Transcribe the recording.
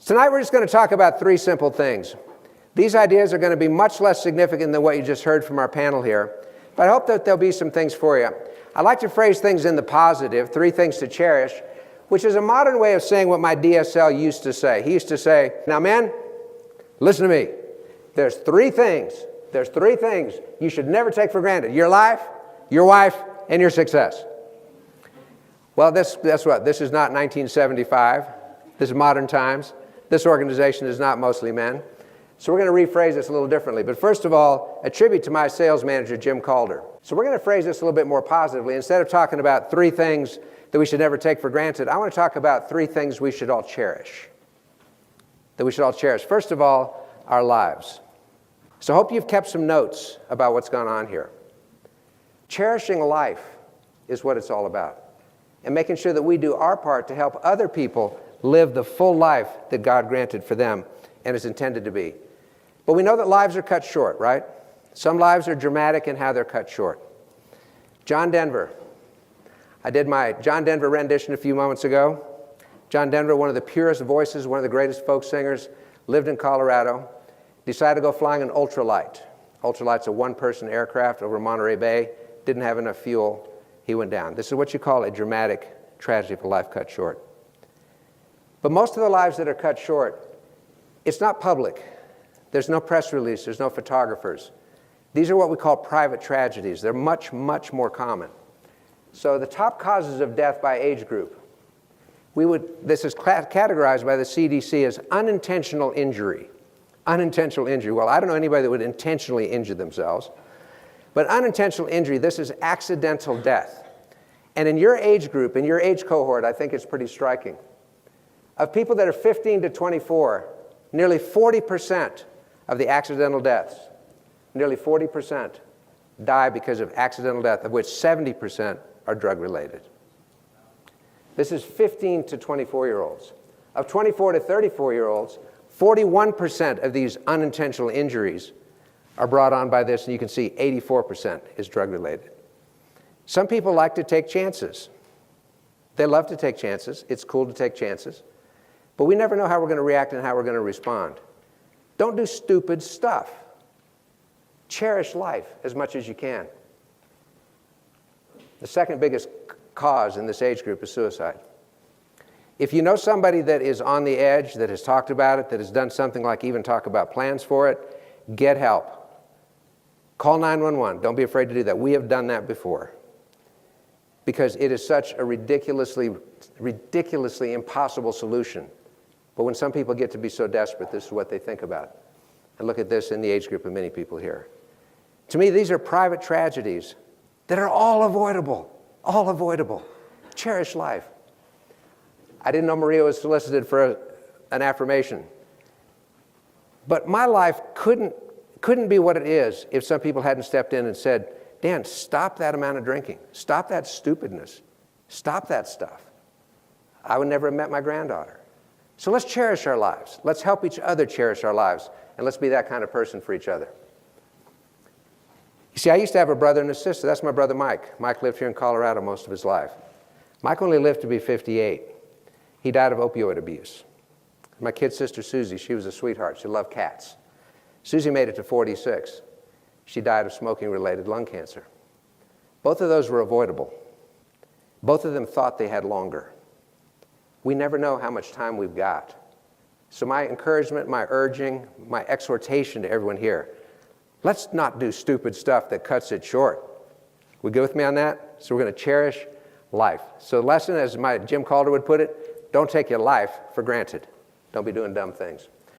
Tonight we're just going to talk about three simple things. These ideas are going to be much less significant than what you just heard from our panel here, but I hope that there'll be some things for you. I like to phrase things in the positive, three things to cherish, which is a modern way of saying what my DSL used to say. He used to say, now men, listen to me. There's three things you should never take for granted. Your life, your wife, and your success. Well, that's what? This is not 1975. This is modern times. This organization is not mostly men. So we're going to rephrase this a little differently. But first of all, a tribute to my sales manager, Jim Calder. So we're going to phrase this a little bit more positively. Instead of talking about three things that we should never take for granted, I want to talk about three things we should all cherish. That we should all cherish. First of all, our lives. So I hope you've kept some notes about what's gone on here. Cherishing life is what it's all about. And making sure that we do our part to help other people live the full life that God granted for them and is intended to be. But we know that lives are cut short, right? Some lives are dramatic in how they're cut short. John Denver. I did my John Denver rendition a few moments ago. John Denver, one of the purest voices, one of the greatest folk singers, lived in Colorado, decided to go flying an ultralight. Ultralight's a one-person aircraft over Monterey Bay, didn't have enough fuel, he went down. This is what you call a dramatic tragedy of a life cut short. But most of the lives that are cut short, it's not public. There's no press release, there's no photographers. These are what we call private tragedies. They're much, much more common. So the top causes of death by age group, this is categorized by the CDC as unintentional injury. Unintentional injury. Well, I don't know anybody that would intentionally injure themselves. But unintentional injury, this is accidental death. And in your age group, in your age cohort, I think it's pretty striking. Of people that are 15 to 24, nearly 40% of the accidental deaths, nearly 40% die because of accidental death, of which 70% are drug-related. This is 15 to 24-year-olds. Of 24 to 34-year-olds, 41% of these unintentional injuries are brought on by this, and you can see 84% is drug-related. Some people like to take chances. They love to take chances. It's cool to take chances. But we never know how we're going to react and how we're going to respond. Don't do stupid stuff. Cherish life as much as you can. The second biggest cause in this age group is suicide. If you know somebody that is on the edge, that has talked about it, that has done something like even talk about plans for it, get help. Call 911. Don't be afraid to do that. We have done that before. Because it is such a ridiculously impossible solution. But when some people get to be so desperate, this is what they think about. And look at this in the age group of many people here. To me, these are private tragedies that are all avoidable. All avoidable. Cherish life. I didn't know Maria was solicited for an affirmation. But my life couldn't be what it is if some people hadn't stepped in and said, Dan, stop that amount of drinking. Stop that stupidness. Stop that stuff. I would never have met my granddaughter. So let's cherish our lives. Let's help each other cherish our lives. And let's be that kind of person for each other. You see, I used to have a brother and a sister. That's my brother Mike. Mike lived here in Colorado most of his life. Mike only lived to be 58. He died of opioid abuse. My kid sister Susie, she was a sweetheart. She loved cats. Susie made it to 46. She died of smoking-related lung cancer. Both of those were avoidable. Both of them thought they had longer. We never know how much time we've got. So my encouragement, my urging, my exhortation to everyone here, let's not do stupid stuff that cuts it short. We good with me on that? So we're going to cherish life. So the lesson, as my Jim Calder would put it, don't take your life for granted. Don't be doing dumb things.